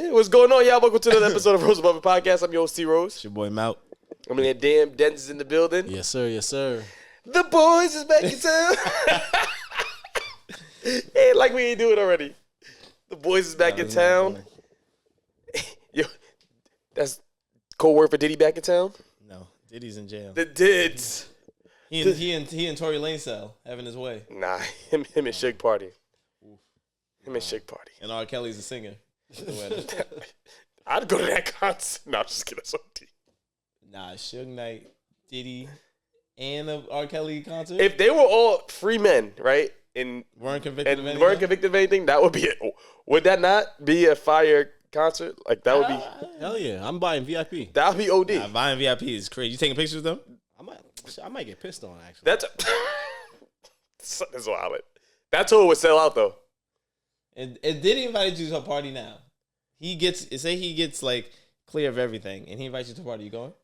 Yeah, what's going on, y'all? Welcome to another episode of Rose Above It Podcast. I'm your host, T. Rose. It's your boy Mout. I mean, that damn Dens is in the building. Yes, sir. Yes, sir. The boys is back in town. Hey, like we ain't do it already. The boys is back in town. Yo, that's code word for Diddy back in town? No, Diddy's in jail. The Dids. He and Tory Lanez cell having his way. Nah, him and Shig party. Him and Shig party. And R. Kelly's a singer. I'd go to that concert. No, I'm just kidding. That's OD. Nah, Suge Knight, Diddy, and a R. Kelly concert. If they were all free men, right? And weren't convicted of anything, that would be it. Would that not be a fire concert? Like, that would be... Hell yeah. I'm buying VIP. That would be OD. Nah, buying VIP is crazy. You taking pictures of them? I might get pissed on, actually. That's wild. That tour would sell out, though. And Diddy invited you to a party now. He gets like clear of everything, and he invites you to a party. You going?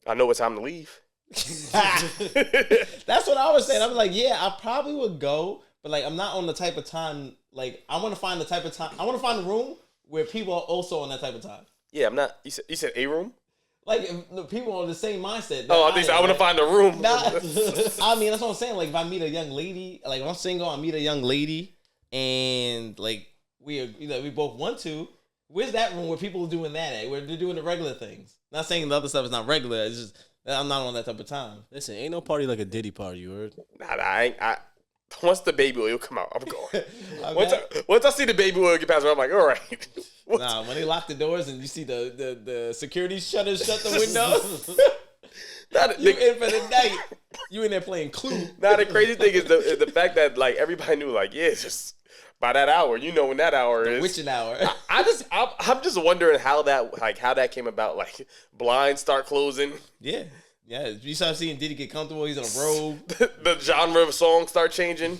I know what time to leave. That's what I was saying. I'm like, yeah, I probably would go, but like, I'm not on the type of time. Like, I want to find the type of time. I want to find a room where people are also on that type of time. Yeah, I'm not. You said a room? Like, if the people are on the same mindset. Oh, I want to find a room. Nah, I mean, that's what I'm saying. Like, if I meet a young lady, like, if I'm single, I meet a young lady, and like we both want to. Where's that room where people are doing that at? Where they're doing the regular things. Not saying the other stuff is not regular. It's just that I'm not on that type of time. Listen, ain't no party like a Diddy party, you heard? Nah, once the baby oil come out, I'm going. Once I see the baby oil get past me, I'm like, all right. Nah, when they lock the doors and you see the security shutters shut the windows, you in for the night. You in there playing Clue. Nah, the crazy thing is the fact that like everybody knew, like, yeah, it's just by that hour, you know when that hour is. Witching hour. I'm just wondering how that came about. Like, blinds start closing. Yeah. You start seeing Diddy get comfortable. He's in a robe. the genre of songs start changing.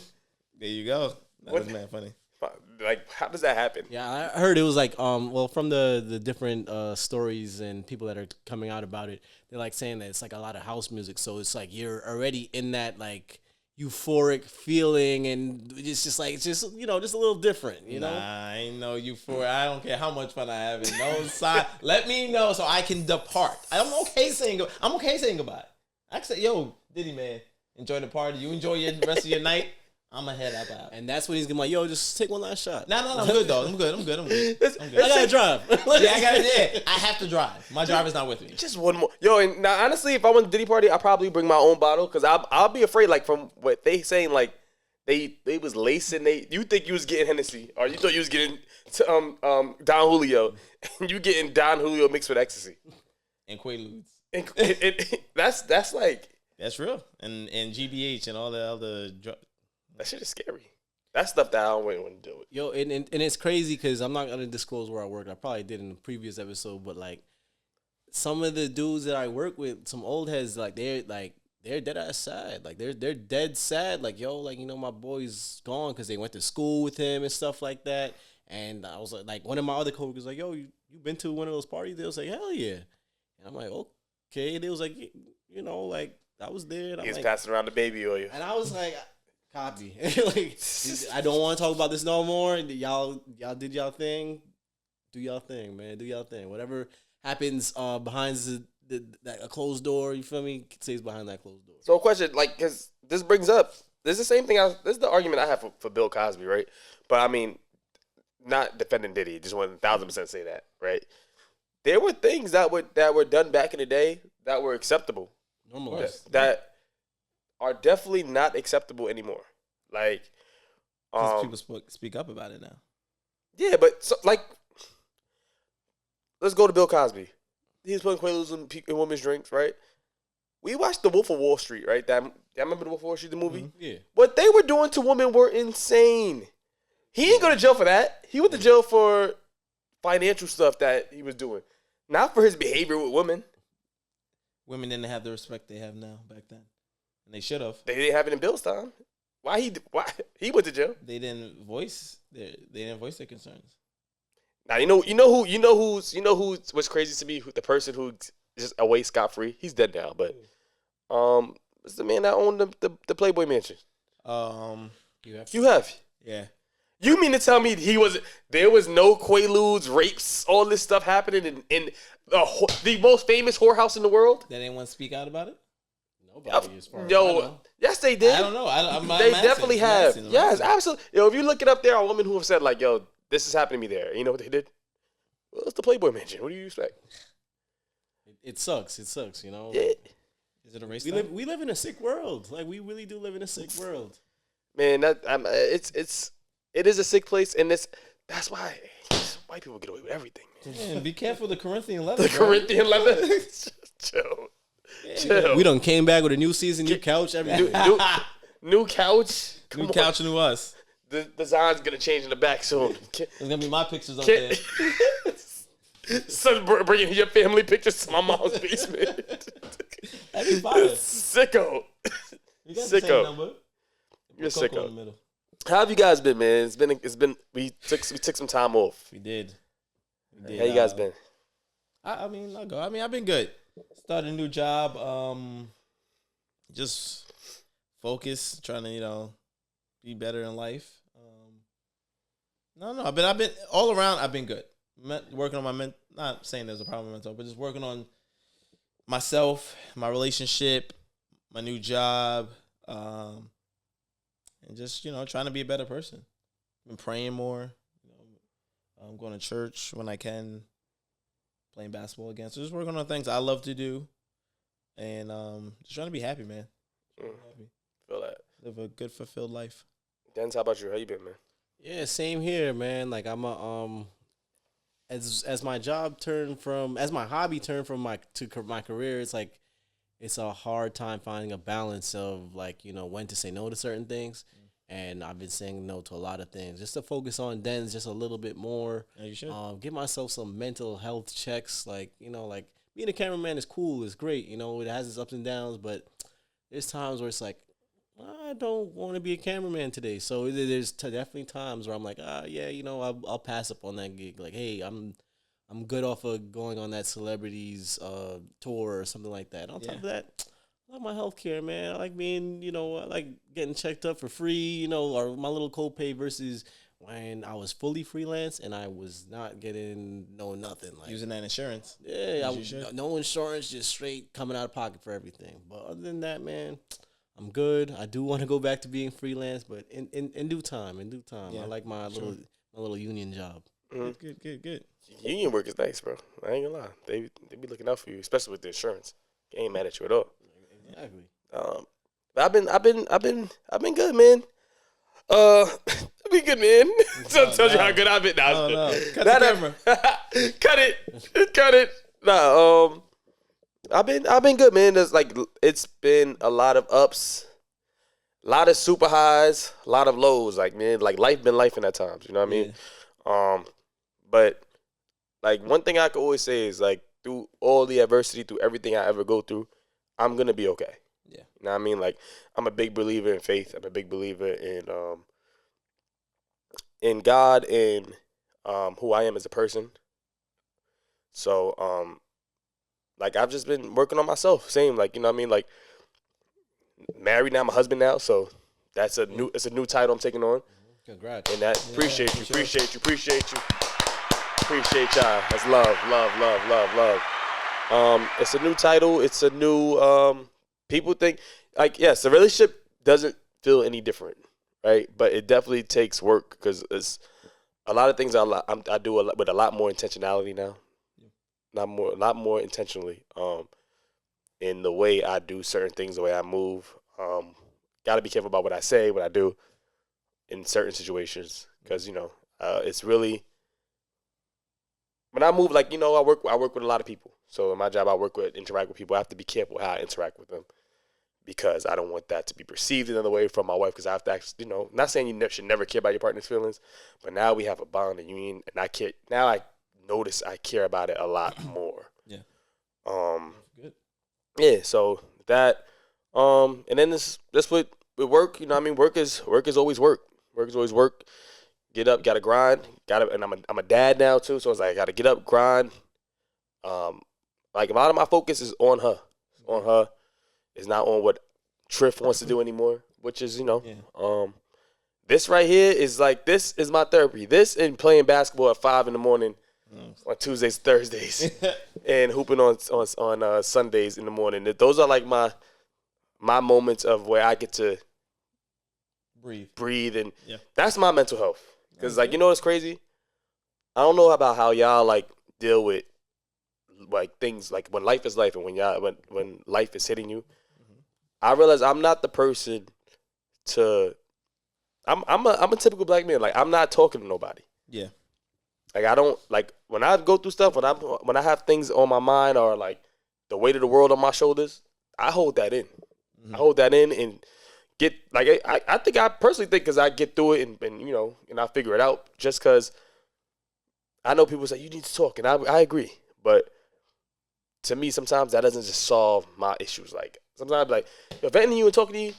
There you go. That was man funny. Like, how does that happen? Yeah, I heard it was like, from the different stories and people that are coming out about it, they're like saying that it's like a lot of house music. So it's like you're already in that like euphoric feeling, and it's just like, just a little different, you know? Nah, I ain't no euphoric. I don't care how much fun I have. No sign. Let me know so I can depart. I'm okay saying goodbye. I can say, yo, Diddy, man, enjoy the party. You enjoy the rest of your night. I'm going to head out. And that's when he's going to be like, yo, just take one last shot. No, I'm good, though. I'm good. I gotta drive. I have to drive. My driver's not with me. Just one more. Yo, and now, honestly, if I went to Diddy party, I'd probably bring my own bottle, because I'll be afraid, like, from what they saying, like, they was lacing. You think you was getting Hennessy, or you thought you was getting Don Julio, and you getting Don Julio mixed with ecstasy. And Quaaludes. That's like... That's real. And GBH and all the other drugs. That shit is scary. That's stuff that I don't really want to deal with. Yo, and it's crazy because I'm not going to disclose where I work. I probably did in the previous episode, but like some of the dudes that I work with, some old heads, like they're dead ass sad. Like they're dead sad. Like, yo, like, my boy's gone because they went to school with him and stuff like that. And I was like one of my other coworkers was like, yo, you been to one of those parties? They was like, hell yeah. And I'm like, okay. They was like, like I was there. And He's like, passing around the baby oil. And I was like, copy. Like, I don't want to talk about this no more. Y'all did y'all thing. Do y'all thing, man. Do y'all thing. Whatever happens behind a closed door, you feel me? Stays behind that closed door. So a question, like, because this brings up, this is the same thing. This is the argument I have for Bill Cosby, right? But I mean, not defending Diddy. Just want 1,000% say that, right? There were things that were done back in the day that were acceptable. Normalized. That are definitely not acceptable anymore. Like, people speak up about it now. Yeah, but so, like, let's go to Bill Cosby. He's putting Quaaludes in women's drinks, right? We watched The Wolf of Wall Street, right? Y'all remember The Wolf of Wall Street, the movie? Mm-hmm. Yeah. What they were doing to women were insane. He ain't go to jail for that. He went to jail for financial stuff that he was doing, not for his behavior with women. Women didn't have the respect they have now back then. And they should have. They didn't have it in Bill's time. Why he went to jail? They didn't voice their concerns. Now you know who's what's crazy to me? The person who just away scot free. He's dead now, but it's the man that owned the Playboy Mansion. You have. Yeah. You mean to tell me there was no Quaaludes, rapes, all this stuff happening in the most famous whorehouse in the world? That anyone speak out about it? Nobody, as far as I know. Yes, they did. I don't know. They definitely have. Yes, absolutely. Yo, if you look it up, there are women who have said like, "Yo, this is happening to me there." You know what they did? Well, it's the Playboy Mansion. What do you expect? It sucks. It sucks. You know. Yeah. Is it a race? We live in a sick world. Like we really do live in a sick world. Man, it is a sick place, and that's why white people get away with everything. Man, be careful of the Corinthian leather. The Corinthian leather. Chill. We done came back with a new season, new couch, everything. New couch. New couch, new us. The design's gonna change in the back soon. There's gonna be my pictures up there. Son, bringing your family pictures to my mom's basement. That'd be fire. Sicko. You got the same number. You're Coco sicko. in the middle. How have you guys been, man? It's been. We took some time off. We did. How you guys been? I'll go. I've been good. Started a new job. Just focus, trying to be better in life. I've been all around. I've been good. Working on my not saying there's a problem with mental, but just working on myself, my relationship, my new job, and just trying to be a better person. Been praying more. I'm going to church when I can. Playing basketball again. So just working on things I love to do. And just trying to be happy, man. Happy. Feel that. Live a good, fulfilled life. Dennis, how about you? How you been, man? Yeah, same here, man. Like I'm a as my job turned from as my hobby turned from my career, it's like it's a hard time finding a balance of like, when to say no to certain things. And I've been saying no to a lot of things just to focus on Dens just a little bit more. Yeah, you should. Give myself some mental health checks. Like, like being a cameraman is cool. It's great. It has its ups and downs, but there's times where it's like, I don't want to be a cameraman today. So there's definitely times where I'm like, I'll pass up on that gig. Like, hey, I'm good off of going on that celebrities tour or something like that. On top of that, I like my healthcare, man. I like being, I like getting checked up for free, or my little copay versus when I was fully freelance and I was not getting nothing. Like Using that insurance. Yeah, no insurance, just straight coming out of pocket for everything. But other than that, man, I'm good. I do want to go back to being freelance, but in due time. Yeah, I like my little union job. Mm-hmm. Good. Union work is nice, bro. I ain't gonna lie. They be looking out for you, especially with the insurance. They ain't mad at you at all. Exactly. But I've been good, man. I've been good, man. So tell you how good I've been. Nah, no. Cut the camera. Cut it. Nah, I've been good, man. It's been a lot of ups, a lot of super highs, a lot of lows. Like, man, like life been life in at times. You know what I mean? But like one thing I could always say is like through all the adversity, through everything I ever go through, I'm gonna be okay. Yeah. You know what I mean? Like I'm a big believer in faith. I'm a big believer in God and who I am as a person. So like I've just been working on myself. Same, like, you know what I mean? Like married now, I'm a husband now, so it's a new title I'm taking on. Congrats. And that appreciate you. Appreciate y'all. That's love. It's a new title. It's a new people think like, yes, the relationship doesn't feel any different, right? But it definitely takes work because it's a lot of things I do with a lot more intentionality now. A lot more intentionally in the way I do certain things, the way I move. Got to be careful about what I say, what I do in certain situations because it's really when I move, like, I work with a lot of people. So in my job, interact with people. I have to be careful how I interact with them because I don't want that to be perceived another way from my wife. Because I have to actually, not saying you should never care about your partner's feelings, but now we have a bond, a union, and I care. Now I notice I care about it a lot more. Yeah. Good. Yeah. So that, and then this with work. You know what I mean? Work is always work. Work is always work. Get up, gotta grind, and I'm a dad now too, so it's like I gotta get up, grind. Like a lot of my focus is on her. It's not on what Triff wants to do anymore, which is This right here is like, this is my therapy. This and playing basketball at 5 in the morning on Tuesdays, Thursdays, and hooping on Sundays in the morning. Those are like my moments of where I get to breathe, and that's my mental health. Because like, you know what's crazy? I don't know about how y'all like deal with like things like when life is life and when life is hitting you. I realize I'm not the person to. I'm a typical black man. Like, I'm not talking to nobody. Yeah. Like, I don't like when I go through stuff, when I have things on my mind or like the weight of the world on my shoulders, I hold that in. I hold that in and get like I think I personally think because I get through it and you know, and I figure it out just because I know people say you need to talk, and I agree, but to me sometimes that doesn't just solve my issues. Like sometimes like if venting you and talking to you,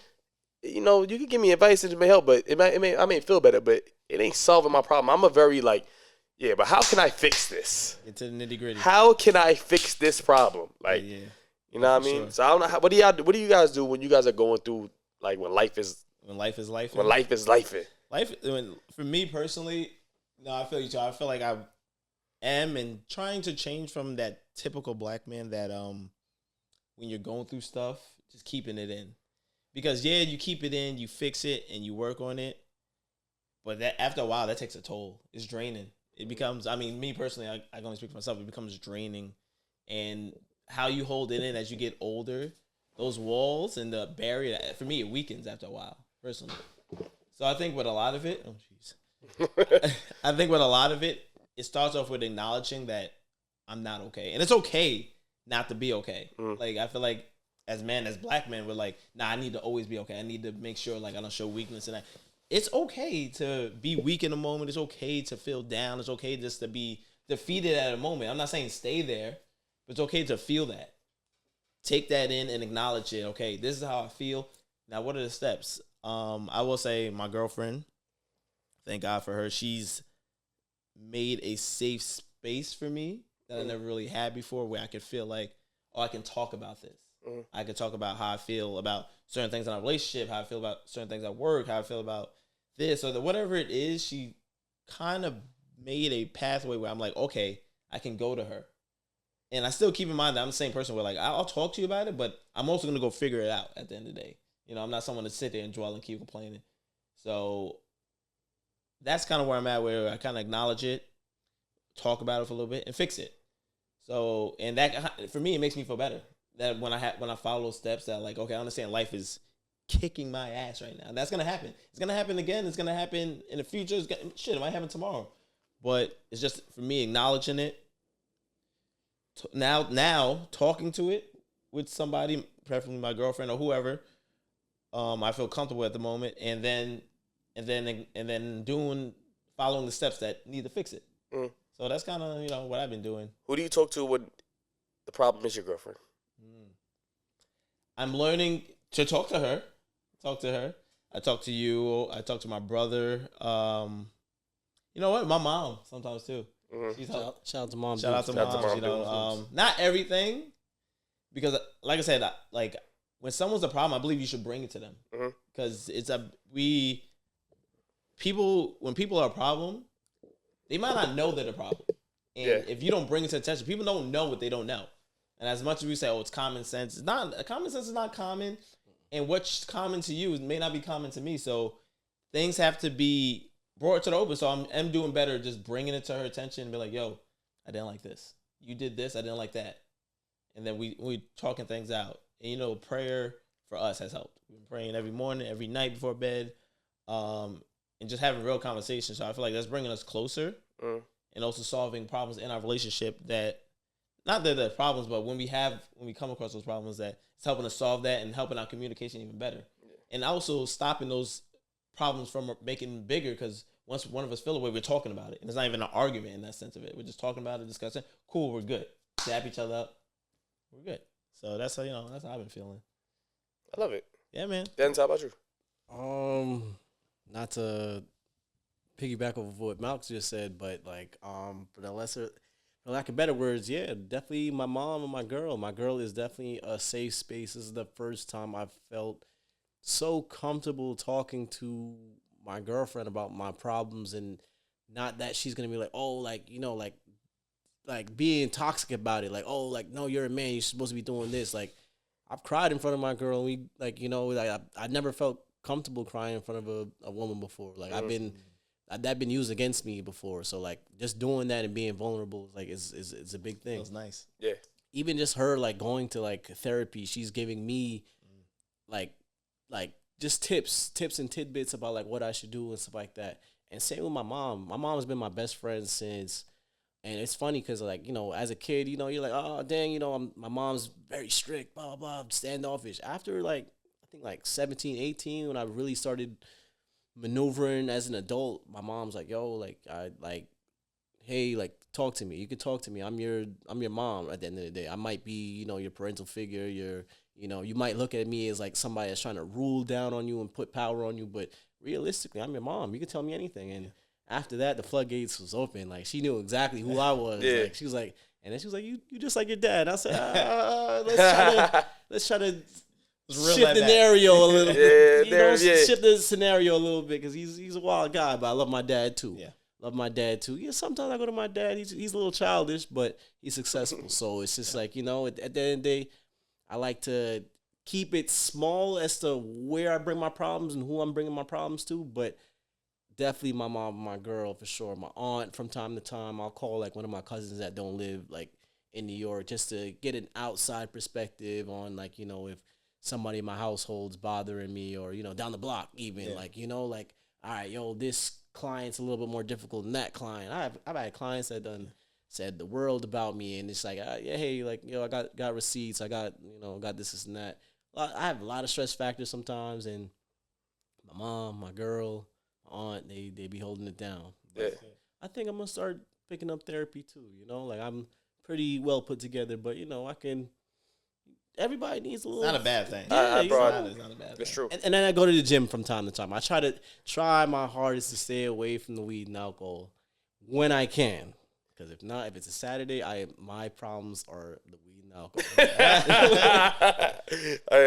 you know, you can give me advice and it may help, but I may feel better, but it ain't solving my problem. I'm a very like, yeah, but how can I fix this? Get to the nitty gritty. How can I fix this problem? Like, you know what I mean? Sure. So I don't know. What do you guys do when you guys are going through like when life is life? For me personally, no, I feel you too. I feel like I am and trying to change from that typical black man that when you're going through stuff, just keeping it in. Because, you keep it in, you fix it, and you work on it. But that after a while, that takes a toll. It's draining. It becomes, I mean, me personally, I can only speak for myself. It becomes draining. And how you hold it in as you get older, those walls and the barrier, for me, it weakens after a while, personally. So I think with a lot of it, I think with a lot of it, it starts off with acknowledging that I'm not okay. And it's okay not to be okay. Like, I feel like, as black men, we're like, nah, I need to always be okay. I need to make sure like I don't show weakness, and it's okay to be weak in a moment. It's okay to feel down. It's okay just to be defeated at a moment. I'm not saying stay there, but it's okay to feel that. Take that in and acknowledge it. Okay, this is how I feel. Now, what are the steps? I will say my girlfriend, thank God for her. She's made a safe space for me that I never really had before, where I could feel like, oh, I can talk about this. I could talk about how I feel about certain things in our relationship, how I feel about certain things at work, how I feel about this or whatever it is. She kind of made a pathway where I'm like, okay, I can go to her. And I still keep in mind that I'm the same person where like, I'll talk to you about it, but I'm also going to go figure it out at the end of the day. You know, I'm not someone to sit there and dwell and keep complaining. So that's kind of where I'm at, where I kind of acknowledge it, talk about it for a little bit, and fix it. So, and that, for me, it makes me feel better. That when I follow those steps, that like, okay, I understand life is kicking my ass right now. And that's gonna happen. It's gonna happen again. It's gonna happen in the future. It might happen tomorrow. But it's just for me acknowledging it. Now talking to it with somebody, preferably my girlfriend or whoever, I feel comfortable at the moment, and then following the steps that need to fix it. So that's kind of what I've been doing. Who do you talk to when the problem is your girlfriend? I'm learning to talk to her. I talk to you. I talk to my brother. You know what? My mom sometimes too. Shout out to mom. Shout out to mom. Not everything, because like I said, like when someone's a problem, I believe you should bring it to them, because when people are a problem, they might not know they're a problem, and if you don't bring it to attention, people don't know what they don't know. And as much as we say, oh, it's common sense, common sense is not common. And what's common to you may not be common to me. So things have to be brought to the open. So I'm doing better just bringing it to her attention and be like, yo, I didn't like this. You did this. I didn't like that. And then we talking things out. And, prayer for us has helped. We've been praying every morning, every night before bed, and just having real conversations. So I feel like that's bringing us closer and also solving problems in our relationship that, not that they're problems, but when we come across those problems, that it's helping us solve that and helping our communication even better. Yeah. And also stopping those problems from making bigger, because once one of us feel away, we're talking about it. And it's not even an argument in that sense of it. We're just talking about it, discussing. Cool, we're good. Dap each other up. We're good. So that's how that's how I've been feeling. I love it. Yeah, man. Dennis, how about you? Not to piggyback off of what Malcolm just said, but like for lack of better words, yeah, definitely my mom and my girl. My girl is definitely a safe space. This is the first time I've felt so comfortable talking to my girlfriend about my problems, and not that she's gonna be like, oh, like, you know, like being toxic about it, like, oh, like, no, you're a man, you're supposed to be doing this. Like, I've cried in front of my girl, and we, like, you know, like I never felt comfortable crying in front of a woman before. Like, that been used against me before. So like just doing that and being vulnerable, like is a big thing. That's nice. Yeah. Even just her like going to like therapy, she's giving me like just tips and tidbits about like what I should do and stuff like that. And same with my mom. My mom has been my best friend since. And it's funny because, like, you know, as a kid, you know, you're like, oh, dang, you know, my mom's very strict, blah, blah, blah, standoffish. After, like, I think, like, 17, 18, when I really started maneuvering as an adult, my mom's like, yo, like, hey, like, talk to me. You can talk to me. I'm your mom at the end of the day. I might be, you know, your parental figure. You know, you might look at me as, like, somebody that's trying to rule down on you and put power on you. But realistically, I'm your mom. You can tell me anything. And after that, the floodgates was open. Like, she knew exactly who I was. Yeah. Like, she was like, and then she was like, you just like your dad. I said, let's try to shift the scenario a little bit. Shift the scenario a little bit, because he's a wild guy, but I love my dad too. Yeah. Love my dad too. Yeah, sometimes I go to my dad. He's a little childish, but he's successful. So it's just like, you know, at the end of the day, I like to keep it small as to where I bring my problems and who I'm bringing my problems to, but definitely my mom, my girl, for sure. My aunt, from time to time, I'll call like one of my cousins that don't live like in New York, just to get an outside perspective on, like, you know, if somebody in my household's bothering me, or, you know, down the block even, like, you know, like, all right, yo, this client's a little bit more difficult than that client. I've had clients that done said the world about me, and it's like, yeah, hey, like, yo, I got receipts, I got, you know, got this and that. I have a lot of stress factors sometimes, and my mom, my girl, aunt, they be holding it down. But I think I'm gonna start picking up therapy too. You know, like, I'm pretty well put together, but, you know, everybody needs a little. It's not a bad thing. Yeah, it's not a bad thing. It's true. And then I go to the gym from time to time. I try my hardest to stay away from the weed and alcohol when I can, because if not, if it's a Saturday, my problems are the weed and alcohol. I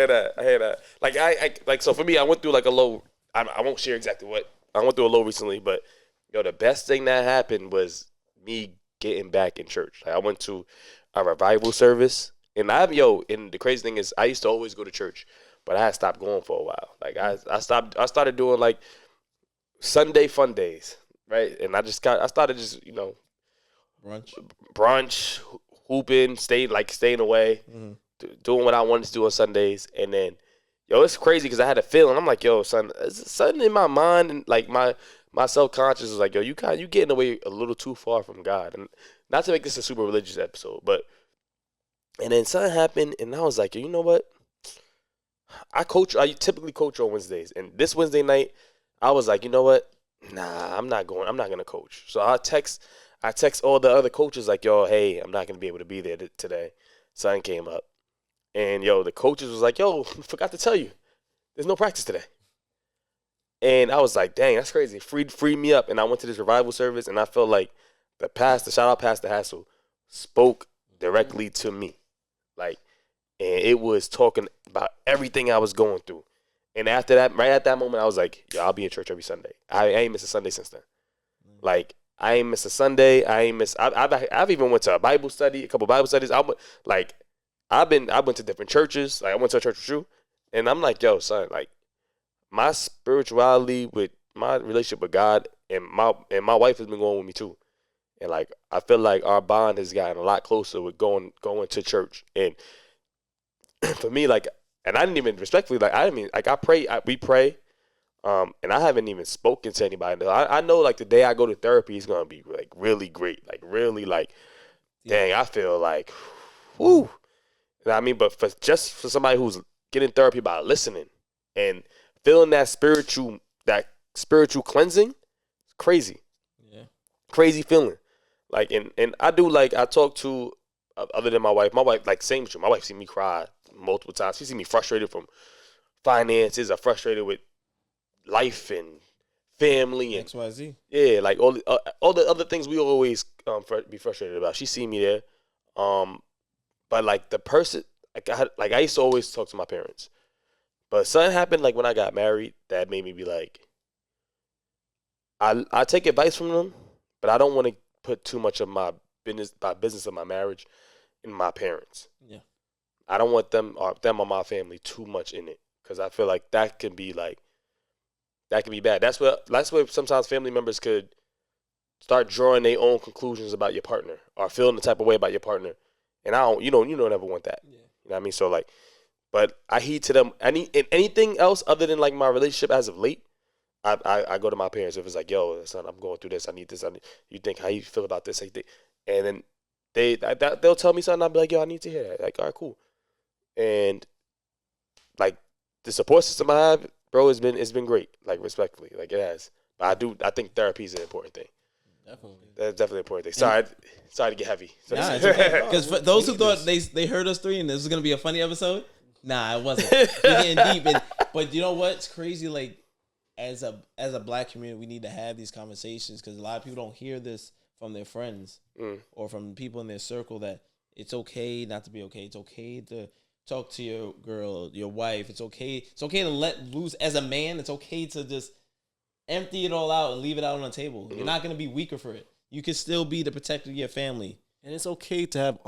hear that. Like, like, so for me, I went through like a low. I won't share exactly what. I went through a low recently, but, yo, the best thing that happened was me getting back in church. Like, I went to a revival service, and and the crazy thing is, I used to always go to church, but I had stopped going for a while. Like, I started doing like Sunday fun days, right? And I started just, you know, brunch, hooping, staying away, doing what I wanted to do on Sundays, and then, yo, it's crazy because I had a feeling. I'm like, yo, son, something in my mind, and like my self-conscious was like, yo, you getting away a little too far from God. And not to make this a super religious episode, but, and then something happened, and I was like, you know what? I typically coach on Wednesdays, and this Wednesday night, I was like, you know what? Nah, I'm not gonna coach. So I text all the other coaches like, yo, hey, I'm not gonna be able to be there today. Something came up. And, yo, the coaches was like, yo, forgot to tell you, there's no practice today. And I was like, dang, that's crazy. Freed me up. And I went to this revival service, and I felt like the pastor, shout out Pastor Hassel, spoke directly to me. Like, and it was talking about everything I was going through. And after that, right at that moment, I was like, yo, I'll be in church every Sunday. I ain't missed a Sunday since then. Like, I ain't missed a Sunday. I've even went to a couple Bible studies. I went to different churches. Like, I went to a church with you, and I'm like, yo, son, like, my spirituality with my relationship with God and my wife has been going with me too. And, like, I feel like our bond has gotten a lot closer with going to church. And for me, like, and I didn't even respectfully, like, we pray, and I haven't even spoken to anybody. I know, like, the day I go to therapy is gonna be like really great, like really, like, dang, I feel like, whoo. You know what I mean? But for somebody who's getting therapy by listening and feeling that spiritual cleansing, it's crazy. Yeah. Crazy feeling. Like, and I talk to, other than my wife, like, same with you. My wife seen me cry multiple times. She seen me frustrated from finances, or frustrated with life and family and XYZ. Yeah, like all the other things we always be frustrated about. She seen me there. But, like, the person, I used to always talk to my parents. But something happened, like, when I got married, that made me be like, I take advice from them, but I don't want to put too much of my business of my marriage in my parents. Yeah. I don't want them or my family too much in it, because I feel like that can be bad. That's where sometimes family members could start drawing their own conclusions about your partner or feeling the type of way about your partner, and you don't ever want that. Yeah. You know what I mean? So like, but I heed to them. Anything else other than like my relationship as of late, I go to my parents if it's like, yo, son, I'm going through this. I need this. You think how you feel about this? And then they'll tell me something. I'll be like, yo, I need to hear that. Like, all right, cool. And like the support system I have, bro, it's been great. Like, respectfully, like it has. But I think therapy is an important thing. Definitely. That's definitely an important thing. Sorry to get heavy. Nah, it's okay. Because for those who thought they heard us three and this was gonna be a funny episode, nah, it wasn't. We're getting deep. But you know what's crazy? Like, as a black community, we need to have these conversations, because a lot of people don't hear this from their friends or from people in their circle, that it's okay not to be okay. It's okay to talk to your girl, your wife. It's okay to let loose as a man. It's okay to just empty it all out and leave it out on the table. You're not going to be weaker for it. You can still be the protector of your family. And it's okay to have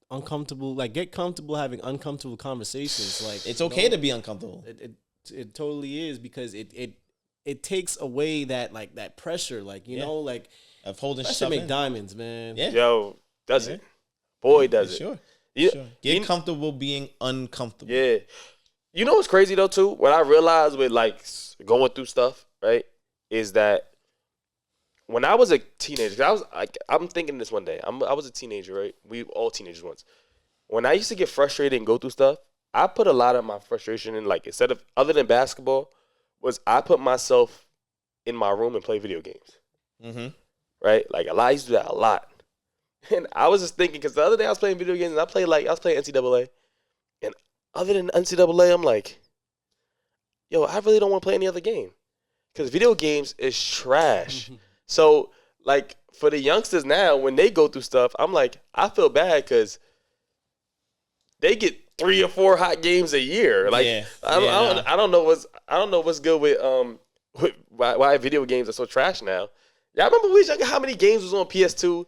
uncomfortable, like, get comfortable having uncomfortable conversations. Like, it's okay to be uncomfortable. It totally is, because it takes away that pressure, like, you know, like, of holding pressure stuff make in. diamonds, man. Yeah. Yo, does it? Boy, does it. Sure. Yeah. Sure. Get comfortable being uncomfortable. Yeah. You know what's crazy though too? What I realized with like going through stuff, right, is that when I was a teenager, 'cause I was like, I'm thinking this one day. I was a teenager, right? We all teenagers once. When I used to get frustrated and go through stuff, I put a lot of my frustration in, like, instead of, other than basketball, was I put myself in my room and play video games. Mm-hmm. Right? Like, I used to do that a lot. And I was just thinking, because the other day I was playing video games and I was playing NCAA. And other than NCAA, I'm like, yo, I really don't want to play any other game. Because video games is trash. So, like, for the youngsters now, when they go through stuff, I'm like, I feel bad because they get 3 or 4 hot games a year. Like, I don't know what's good with why video games are so trash now. Y'all remember we was younger, how many games was on PS2?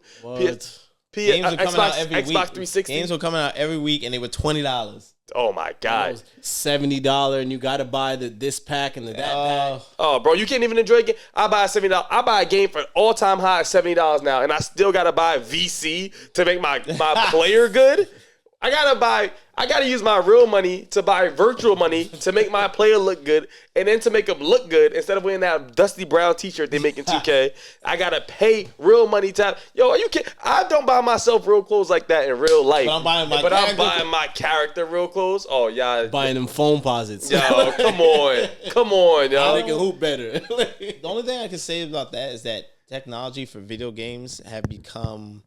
Games were coming out every Xbox week. 360. Games were coming out every week, and they were $20. Oh my god, $70, and you got to buy this pack and that pack. Oh, bro, you can't even enjoy a game. I buy $70. I buy a game for all time high at $70 now, and I still gotta buy VC to make my player good. I gotta use my real money to buy virtual money to make my player look good, and then to make them look good, instead of wearing that dusty brown t-shirt they make in 2K, I gotta pay real money to. Yo, are you kidding? I don't buy myself real clothes like that in real life. But I'm buying my character real clothes. Oh, y'all. Buying them foam posits. Yo, come on, yo. They can hoop better. The only thing I can say about that is that technology for video games have become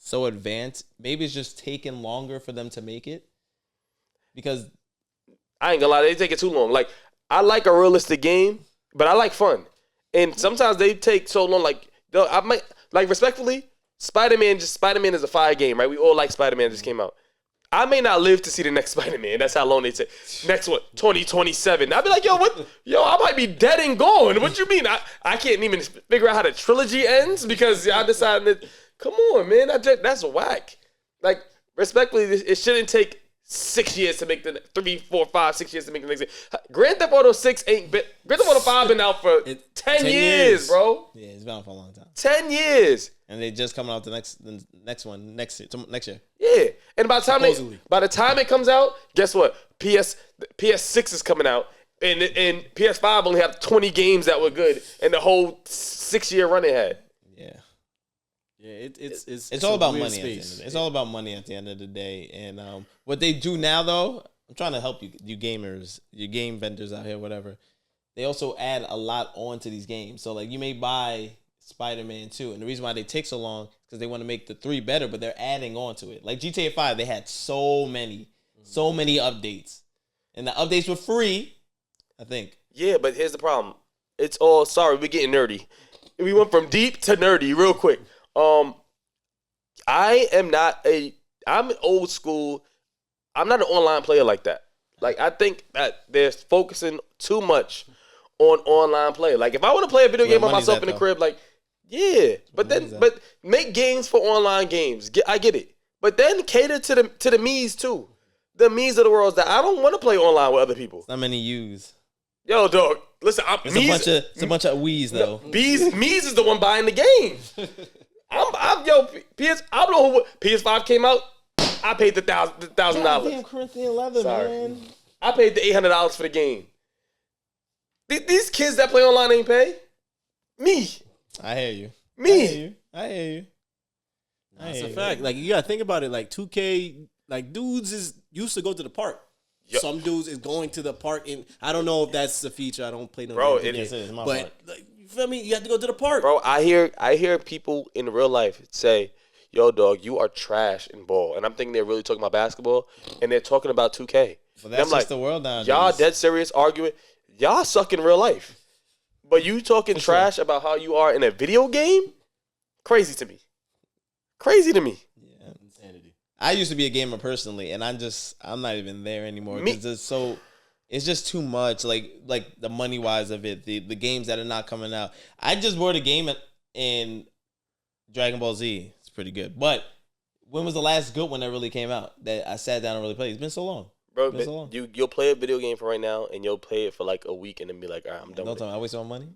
so advanced. Maybe it's just taking longer for them to make it. Because I ain't gonna lie, they take it too long. Like, I like a realistic game, but I like fun. And sometimes they take so long. Like, I might, like, respectfully, Spider-Man is a fire game, right? We all like Spider-Man just came out. I may not live to see the next Spider-Man. That's how long they take. Next one, 2027. I'll be like, yo, what? Yo, I might be dead and gone. What you mean? I can't even figure out how the trilogy ends because I decided that, come on, man, that's whack. Like, respectfully, it shouldn't take 6 years to make the 3, 4, 5, 6 years to make the next game. One. Grand Theft Auto 5 been out for 10 years, bro. Yeah, it's been out for a long time. 10 years. And they just coming out the next one next year. Yeah. And by the time it comes out, guess what? PS6 is coming out. And PS5 only have 20 games that were good and the whole 6-year run it had. Yeah. Yeah, it's all about money. It's all about money at the end of the day. And what they do now, though, I'm trying to help you gamers, you game vendors out here, whatever. They also add a lot onto these games. So, like, you may buy Spider-Man 2, and the reason why they take so long is because they want to make the 3 better, but they're adding on to it. Like GTA 5, they had so many updates, and the updates were free, I think. Yeah, but here's the problem. It's all, sorry, we're getting nerdy. We went from deep to nerdy real quick. I'm old school. I'm not an online player like that. Like, I think that they're focusing too much on online play. Like if I want to play a video Where game by money's myself at, in the though? crib, like yeah. But money's then, at? but make games for online games. I get it. But then cater to the me's too. The me's of the world that I don't want to play online with other people. Not many U's. Yo, dog, listen, It's a bunch of we's though. Me's is the one buying the game. I don't know who PS5 came out. I paid the $1,000. Damn Corinthian leather, Sorry. man. I paid the $800 for the game. These kids that play online ain't pay. Me. I hear you. Me. I hear you. That's a fact. Like you gotta think about it. Like 2K, like dudes used to go to the park. Yep. Some dudes is going to the park, and I don't know if that's the feature. I don't play no. Bro, game. Yes, it is. My But part. like, you feel me? You have to go to the park. Bro, I hear people in real life say, yo, dog, you are trash in ball. And I'm thinking they're really talking about basketball, and they're talking about 2K. But And that's I'm just like, the world nowadays. y'all dead serious arguing. Y'all suck in real life. But you talking trash about how you are in a video game? Crazy to me. Crazy to me. Yeah. Insanity. I used to be a gamer personally, and I'm not even there anymore Me- because it's just too much. Like the money wise of it, the games that are not coming out. I just bought a game in Dragon Ball Z. It's pretty good. But when was the last good one that really came out that I sat down and really played? It's been so long. Bro, Been so long. you'll play a video game for right now, and you'll play it for like a week, and then be like, all right, I'm done Don't with tell it. me I waste my money.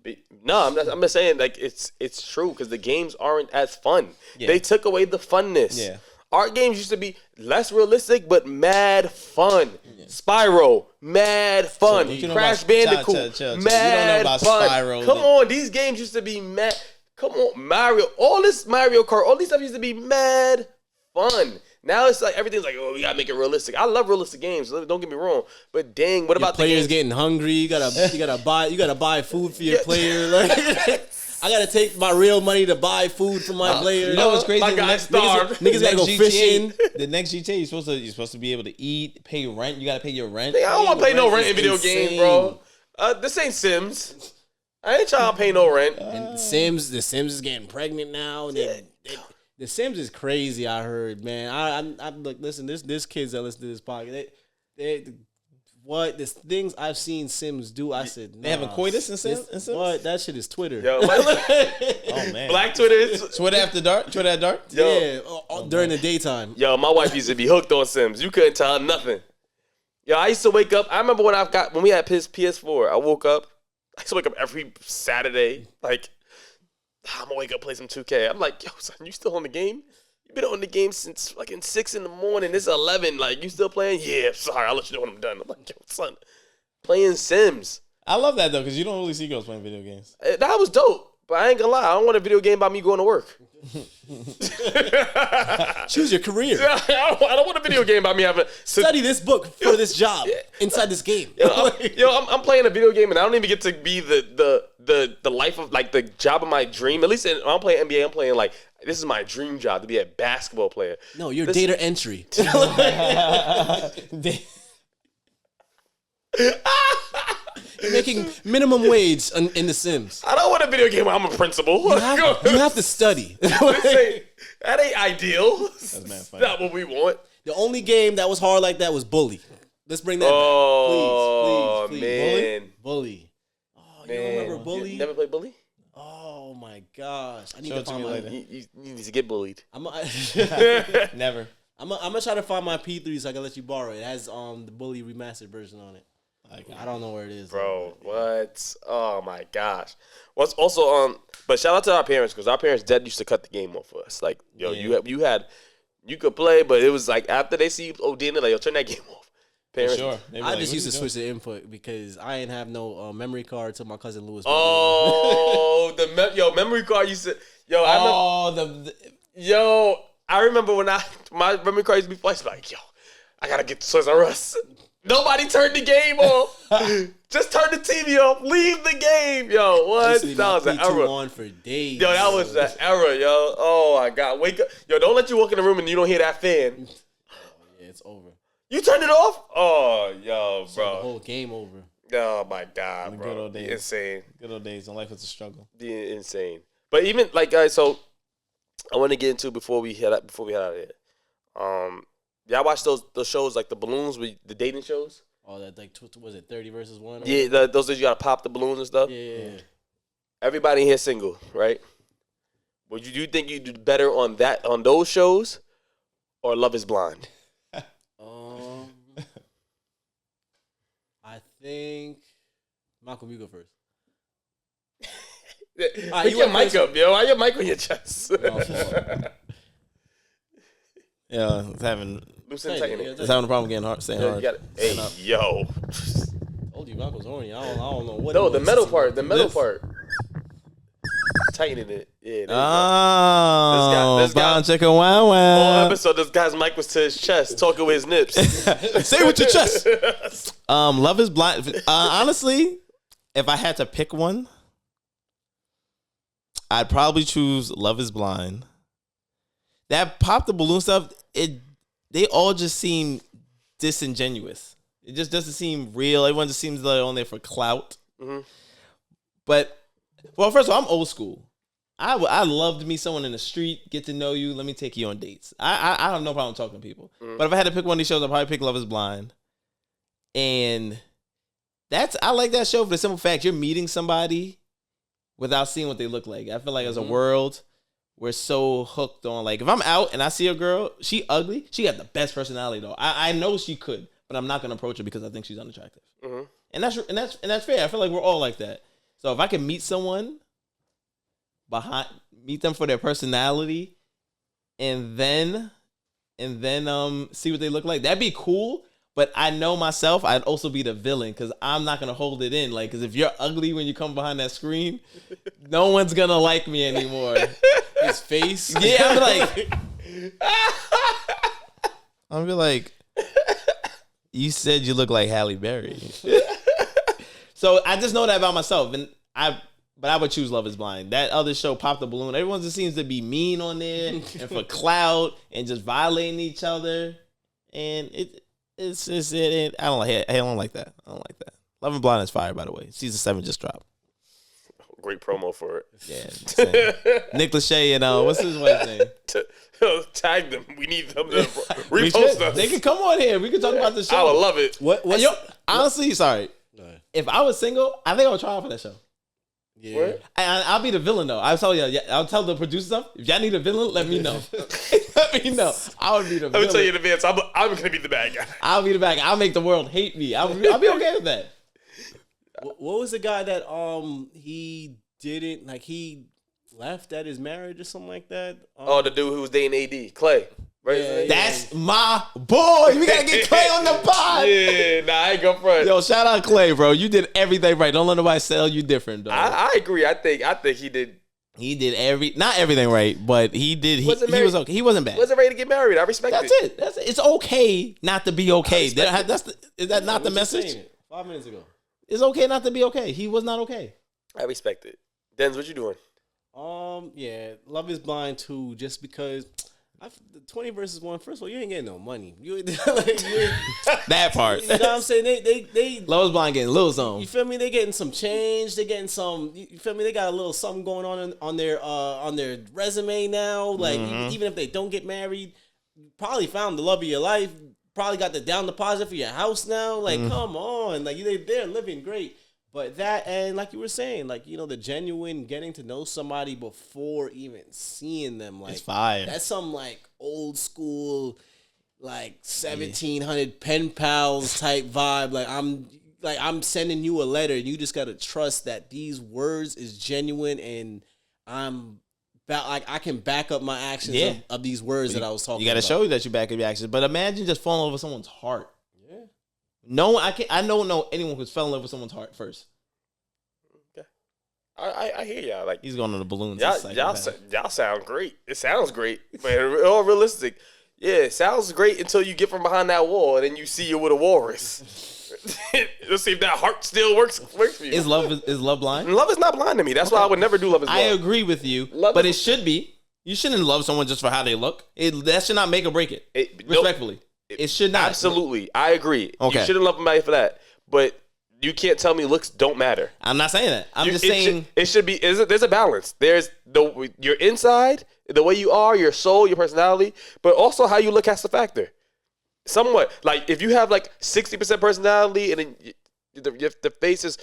No, I'm just saying, like, it's true, because the games aren't as fun. Yeah. They took away the funness. Yeah. Art games used to be less realistic, but mad fun. Spyro, mad fun. What you know Crash about- Bandicoot, chill. You don't know mad about fun. Spyro. Come on, these games used to be mad. Come on, Mario. All this Mario Kart, all these stuff used to be mad fun. Now it's like everything's like, oh, we gotta make it realistic. I love realistic games. Don't get me wrong, but dang, what Your about the players games? getting hungry. You gotta buy food for your Yeah. player. Like I gotta take my real money to buy food for my player. You know what's crazy? My The guy next- starved. Niggas gotta go GTA fishing. The next GTA, you're supposed to be able to eat, pay rent. You gotta pay your rent. I don't want to pay no rent in is video games, bro. This ain't Sims. I ain't trying to pay no rent. And the Sims is getting pregnant now. And the Sims is crazy. I heard, man. I look. Listen, this kids that listen to this podcast, the things I've seen Sims do. I said They having coitus in Sims? What? That shit is Twitter. Yo, Oh man. Black Twitter is. Twitter after dark. Twitter at dark. Yo, Yeah, during the daytime. yo, my wife used to be hooked on Sims. You couldn't tell her nothing. Yo, I used to wake up. I remember when we had PS4. I woke up. I used to wake up every Saturday. Like, I'm gonna wake up play some 2K. I'm like, yo, son, you still on the game? You been on the game since fucking 6 in the morning. It's 11. Like, you still playing? Yeah, sorry. I'll let you know when I'm done. I'm like, yo, son, playing Sims. I love that though, because you don't really see girls playing video games. That was dope. But I ain't gonna lie. I don't want a video game about me going to work. Choose your career. I don't want a video game about me having Study this book for this job inside this game. I'm playing a video game and I don't even get to be the life of like the job of my dream. At least when I'm playing NBA, I'm playing like this is my dream job to be a basketball player. No, you're data entry. You're making minimum wage in The Sims. I don't want a video game where I'm a principal. You have to study. That ain't ideal. mad That's funny. not what we want. The only game that was hard like that was Bully. Let's bring that Oh, back. Please. man. Bully. Oh, you don't Man. remember Bully? You never played bully? Oh my gosh. I need Show to it to find me my later. You need to get bullied. I'm Never. gonna try to find my P3 so I can let you borrow it. It has the Bully remastered version on it. I don't know where it is. Bro, what? Oh my gosh. What's also but shout out to our parents because our parents dead used to cut the game off for us. Like, yo, you could play, but it was like after they see you ODing, they're like, yo, turn that game off. Parents, Sure. They be I like, just what used you to doing? switch the input because I ain't have no memory card till my cousin Lewis. Oh, memory card used to. Yo, I remember. Yo, I remember when my memory card used to be flashed. Like, yo, I gotta get to Toys R Us. Nobody turned the game off. Just turn the TV off. Leave the game, yo. What? That was an error. On for days. Yo, that was an error, yo. Oh my God, wake up, yo! Don't let you walk in the room and you don't hear that fan. Yeah, it's over. You turned it off? Oh, yo, The bro. whole game over. Oh my God, The bro. good old days. Insane. Good old days. And life was a struggle. Insane. But even like guys, so I want to get into before we head out of here. Y'all watch those shows like the balloons with the dating shows? Oh, that like was it 30 versus 1? Yeah, those days you gotta pop the balloons and stuff. Yeah. Everybody in here single, right? Would you think you do better on those shows, or Love Is Blind? I think Malcolm, you go first. Pick your mic up, yo. Why your mic on your chest? Yeah, it's having a problem getting hard, staying hard. Hey, yo. Told you Malcolm's horny. I don't know what. No, the metal part. The metal part. Tightening it. Yeah. Oh, this guy. Chicken wow wow. Whole episode, this guy's mic was to his chest, talking with his nips. Say it with your chest. Love Is Blind. Honestly, if I had to pick one, I'd probably choose Love Is Blind. That pop the balloon stuff, they all just seem disingenuous. It just doesn't seem real. Everyone just seems like they're on there for clout. Mm-hmm. But, well, first of all, I'm old school. I love to meet someone in the street, get to know you, let me take you on dates. I have no problem talking to people. Mm-hmm. But if I had to pick one of these shows, I'd probably pick Love Is Blind. And I like that show for the simple fact you're meeting somebody without seeing what they look like. I feel like as a world, we're so hooked on, like, if I'm out and I see a girl, she ugly, she got the best personality though. I know she could, but I'm not gonna approach her because I think she's unattractive. Mm-hmm. And that's fair. I feel like we're all like that. So if I can meet someone meet them for their personality and then see what they look like, that'd be cool. But I know myself, I'd also be the villain because I'm not going to hold it in. Like, because if you're ugly when you come behind that screen, no one's going to like me anymore. His face. Yeah, I'm be like, you said you look like Halle Berry. So I just know that about myself. But I would choose Love Is Blind. That other show, Pop the Balloon, everyone just seems to be mean on there and for clout and just violating each other. And it's I don't like it. I don't like that. Love Is Blind is fire, by the way. Season 7 just dropped. Great promo for it. Yeah. Nick Lachey and what's his wife's name? Tag them. We need them to repost us. They can come on here. We can talk about the show. I would love it. Honestly, sorry. If I was single, I think I would try out for that show. Yeah. I'll be the villain though. I'll tell the producers stuff. If y'all need a villain, let me know. Let me know. I would be the villain. Let me tell you in advance, I'm gonna be the bad guy. I'll be the bad guy. I'll make the world hate me. I'll be okay with that. What was the guy that he didn't like? He left at his marriage or something like that. The dude who was dating AD, Clay. Right? Yeah, that's my boy. We gotta get Clay on the pod. Yeah, I ain't gonna front. Yo, shout out Clay, bro. You did everything right. Don't let nobody sell you different, dog. I agree. I think he did. He did not everything right, but he did. He was okay. He wasn't bad. Wasn't ready to get married. I respect it. That's it. It's okay not to be okay. Is that not the message? 5 minutes ago. It's okay not to be okay. He was not okay. I respect it. Denz, what you doing? Yeah, Love Is Blind 2, just because. 20 versus 1. First of all, you ain't getting no money. That part. You know what I'm saying? They Love Is Blind getting a little something. You feel me? They getting some change. They getting some. You feel me? They got a little something going on their resume now. Like even if they don't get married, you probably found the love of your life. Probably got the down deposit for your house now. Like come on, like they're living great. But that, and like you were saying, like, the genuine getting to know somebody before even seeing them, like, it's fire. That's some, like, old school, like, 1700 pen pals type vibe. Like, I'm sending you a letter, and you just got to trust that these words is genuine, and I can back up my actions of these words that I was talking about. You got to show you that you back up your actions. But imagine just falling over someone's heart. No, I don't know anyone who's fell in love with someone's heart first. Okay, I hear y'all. Like he's going on the balloons. Y'all sound great. It sounds great, but all realistic. Yeah, it sounds great until you get from behind that wall and then you see you with a walrus. Let's see if that heart still works for you. Is love blind? Love is not blind to me. That's why I would never do Love Is Blind. I agree with you, but it should be. You shouldn't love someone just for how they look. That should not make or break it. Respectfully. Nope. It should not. Absolutely. I agree. Okay. You shouldn't love somebody for that. But you can't tell me looks don't matter. I'm not saying that. I'm just saying. It should be. There's a balance. There's your inside, the way you are, your soul, your personality, but also how you look has a factor. somewhat. Like if you have like 60% personality and then the face is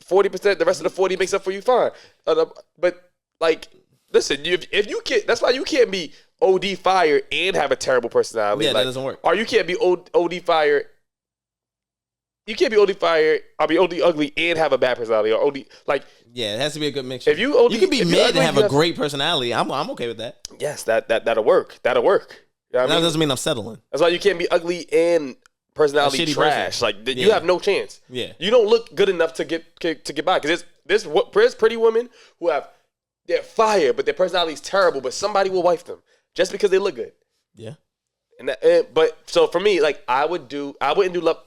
40%, the rest of the 40 makes up for you. Fine, but like listen, if you can't, that's why you can't be OD fire and have a terrible personality. Yeah, like, that doesn't work. Or you can't be OD fire. You can't be OD fire. I'll be OD ugly and have a bad personality, or OD like. Yeah, it has to be a good mixture. If you OD, you can be if mid ugly, and have a great personality. I'm okay with that. Yes, that'll work. That'll work. You know what I That mean? doesn't mean I'm settling. That's why you can't be ugly and personality A shitty trash. person. Like you have no chance. Yeah. You don't look good enough to get by because there's pretty women who they're fire, but their personality is terrible. But somebody will wife them just because they look good. Yeah. But so for me, like I wouldn't do Love.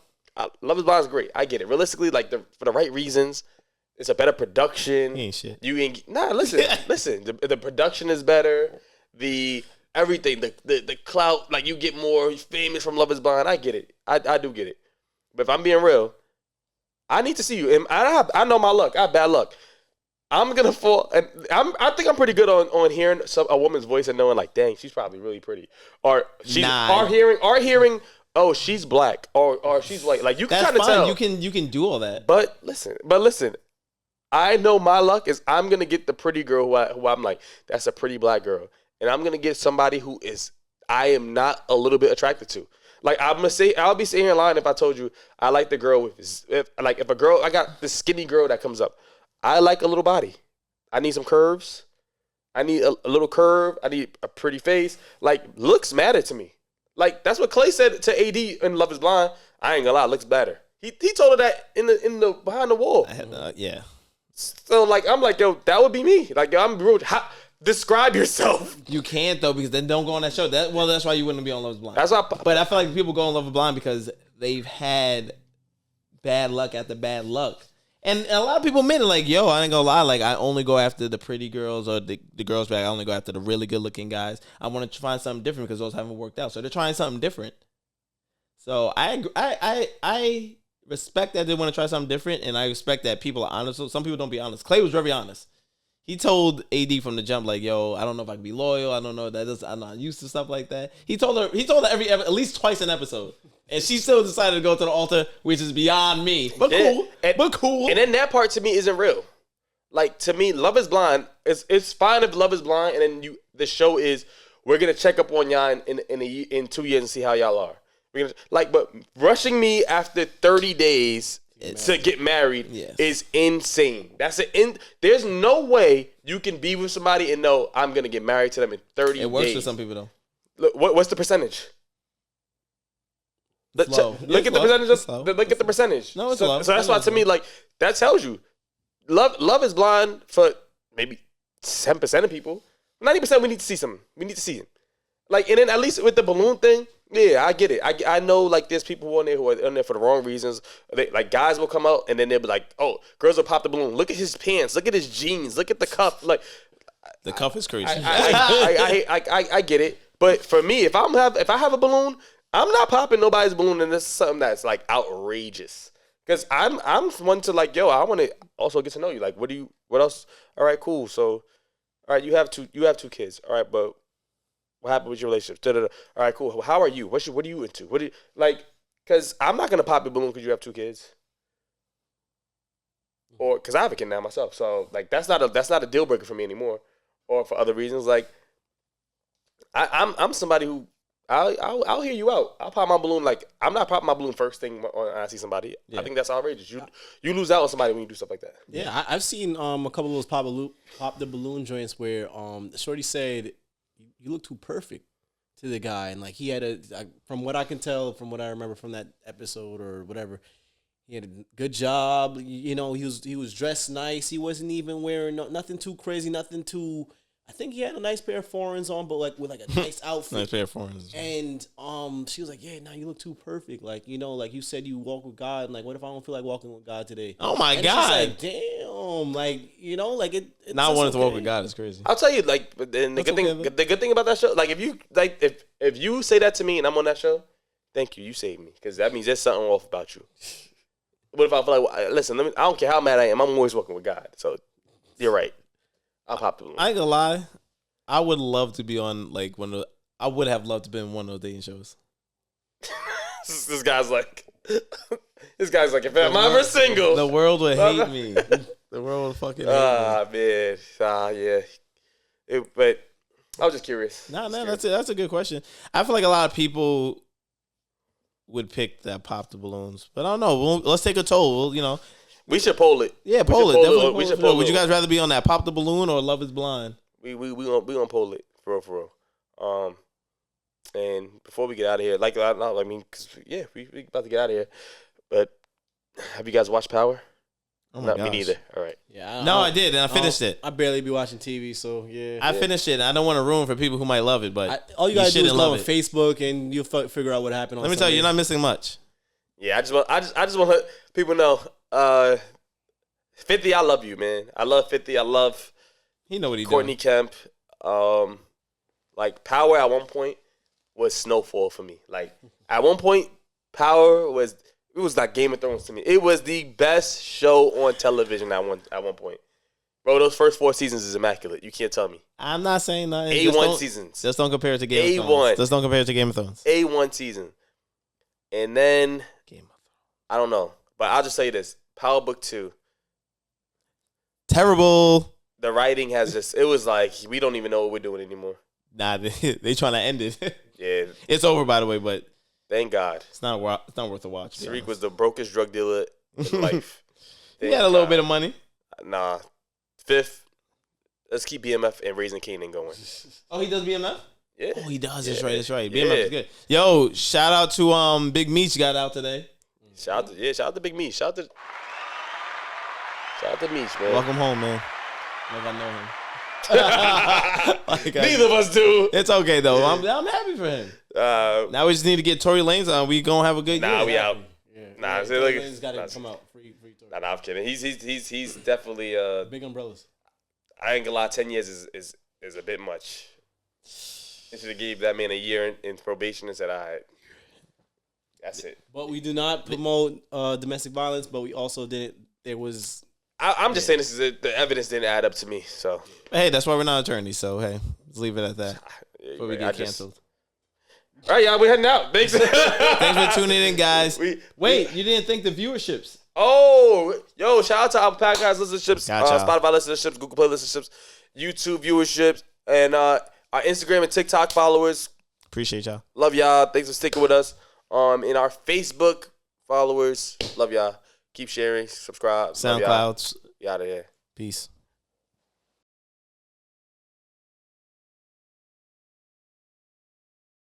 Love is Blind is great. I get it. Realistically, like for the right reasons, it's a better production. He ain't shit. Listen. The production is better. The everything, the clout, like you get more famous from Love is Blind. I get it. I do get it. But if I'm being real, I need to see you. And I know my luck. I have bad luck. I'm gonna fall, and I think I'm pretty good on hearing a woman's voice and knowing like, dang, she's probably really pretty, or she's hearing. Oh, she's black, or she's white. Like you can kind of tell. You can do all that. But listen, I know my luck is I'm gonna get the pretty girl who I'm like, that's a pretty black girl, and I'm gonna get somebody who I am not a little bit attracted to. Like I'll be sitting here lying if I told you I like the girl if a girl, I got this skinny girl that comes up, I like a little body, I need some curves, I need a little curve, I need a pretty face. Like looks matter to me. Like that's what Clay said to AD in Love Is Blind. I ain't gonna lie, looks better. He told her that in the behind the wall. Yeah. So like I'm like, yo, that would be me. Like yo, I'm rude. Describe yourself. You can't though, because then don't go on that show. That's why you wouldn't be on Love Is Blind. That's why. But I feel like people go on Love Is Blind because they've had bad luck after bad luck. And a lot of people admit it, like, yo, I ain't gonna lie, like I only go after the pretty girls or the girls back. I only go after the really good looking guys. I want to find something different because those haven't worked out. So they're trying something different. So I respect that they want to try something different, and I respect that people are honest. So some people don't be honest. Clay was very honest. He told AD from the jump, like, yo, I don't know if I can be loyal. I don't know I'm not used to stuff like that. He told her at least twice an episode. And she still decided to go to the altar, which is beyond me. But cool. And then that part to me isn't real. Like to me, Love Is Blind, it's fine if Love Is Blind and then the show is we're gonna check up on y'all in 2 years and see how y'all are. But rushing me after 30 days to get married is insane. There's no way you can be with somebody and know I'm gonna get married to them in 30 days. It works for some people though. Look, what's the percentage? Look at the percentage. No, it's so, low. So that's why to me, like that tells you, love is blind for maybe 10% of people. 90% we need to see something. We need to see it. Like, and then at least with the balloon thing, yeah, I get it. I know like there's people on there who are on there for the wrong reasons. Like guys will come out and then they'll be like, oh, girls will pop the balloon. Look at his pants. Look at his jeans. Look at the cuff. Like the cuff is crazy. I get it. But for me, if I have a balloon, I'm not popping nobody's balloon, and this is something that's like outrageous. Because I'm one to like, yo, I want to also get to know you. Like, what else? All right, cool. So, all right, you have two kids. All right, but what happened with your relationship? All right, cool. How are you? What are you into? What do you like? Because I'm not gonna pop your balloon because you have two kids, or because I have a kid now myself. So like, that's not a deal breaker for me anymore, or for other reasons. Like, I'm somebody who. I'll hear you out. I'll pop my balloon. Like I'm not popping my balloon first thing when I see somebody. Yeah. I think that's outrageous. You lose out on somebody when you do stuff like that. Yeah, I've seen a couple of those pop the balloon joints where Shorty said you look too perfect to the guy, and like he had from what I can tell, from what I remember from that episode or whatever, he had a good job. You know, he was dressed nice. He wasn't even wearing nothing too crazy, nothing too. I think he had a nice pair of foreigns on, but like with like a nice outfit. Nice pair of foreigns. And she was like, "Yeah, now you look too perfect. Like, you know, like you said, you walk with God. And like, what if I don't feel like walking with God today?" Oh my and God! She's like, "Damn, like you know, like it." Not wanting to walk with God is crazy. I'll tell you, like, then the good thing about that show, like, if you say that to me and I'm on that show, thank you, you saved me, because that means there's something off about you. What if I feel like, listen, I don't care how mad I am, I'm always walking with God. So you're right. I'll pop the balloon. I ain't gonna lie. I would love to be on like I would have loved to be in one of those dating shows. This guy's like, if I'm ever single, The world would hate me. The world would fucking hate me. Man, yeah. But I was just curious. No, that's a good question. I feel like a lot of people would pick that pop the balloons, but I don't know. Let's take a toll. We should poll it. Yeah, poll it. Definitely We should poll it. Would you guys rather be on that pop the balloon or Love Is Blind? We gonna poll it for real. And before we get out of here, we about to get out of here. But have you guys watched Power? Oh my Not gosh. me neither. All right. Yeah. I did, and I finished it. I barely be watching TV, so yeah. I finished it. I don't want to ruin for people who might love it, but All you gotta do is love go on it. Facebook, and you'll figure out what happened. Let me tell you, you're not missing much. Yeah, I just want to let people know. 50, I love you, man. I love 50. I love He know what he Courtney doing. Kemp. Like Power at one point was Snowfall for me. Like at one point, Power was like Game of Thrones to me. It was the best show on television at one point. Bro, those first 4 seasons is immaculate. You can't tell me. I'm not saying nothing. A1 seasons. Just don't compare it to Game of A1. Thrones. Just don't compare it to Game of Thrones. A1 season. And then Game of Thrones. I don't know, but I'll just say this: Power Book 2. Terrible. The writing it was like we don't even know what we're doing anymore. Nah, they trying to end it. Yeah, It's over, by the way, but thank God. it's not worth a watch. Tariq was the brokest drug dealer in life. He had a little bit of money. Nah. 5th, let's keep BMF and Raising Kanan going. Oh, he does BMF? Yeah. Oh, he does. Yeah. That's right. Yeah. BMF is good. Yo, shout out to Big Meech got out today. Shout out to Big Meech. Shout out to Meech, man. Welcome home, man. Like I know him. Neither of us do. It's okay though. I'm happy for him. Now we just need to get Tory Lanez on. We gonna have a good year. We out. Yeah. Nah, Tory got to come out free Tory. Nah, I'm kidding. He's definitely Big umbrellas. I ain't gonna lie. 10 years is a bit much. They should have gave that man a year in probation and said, "All right, that's it." But we do not promote domestic violence. But we also didn't. There was. I'm just saying this is the evidence didn't add up to me. So Hey, that's why we're not attorneys. So hey, let's leave it at that. Before we get canceled. All right, y'all, we're heading out. Thanks. Thanks for tuning in, guys. Wait, you didn't think the viewerships? Yo, shout out to our podcast listenerships, Gotcha. Spotify listenerships, Google Play listenerships, YouTube viewerships, and our Instagram and TikTok followers. Appreciate y'all. Love y'all. Thanks for sticking with us. In our Facebook followers, love y'all. Keep sharing, subscribe. SoundClouds. We out of here. Peace.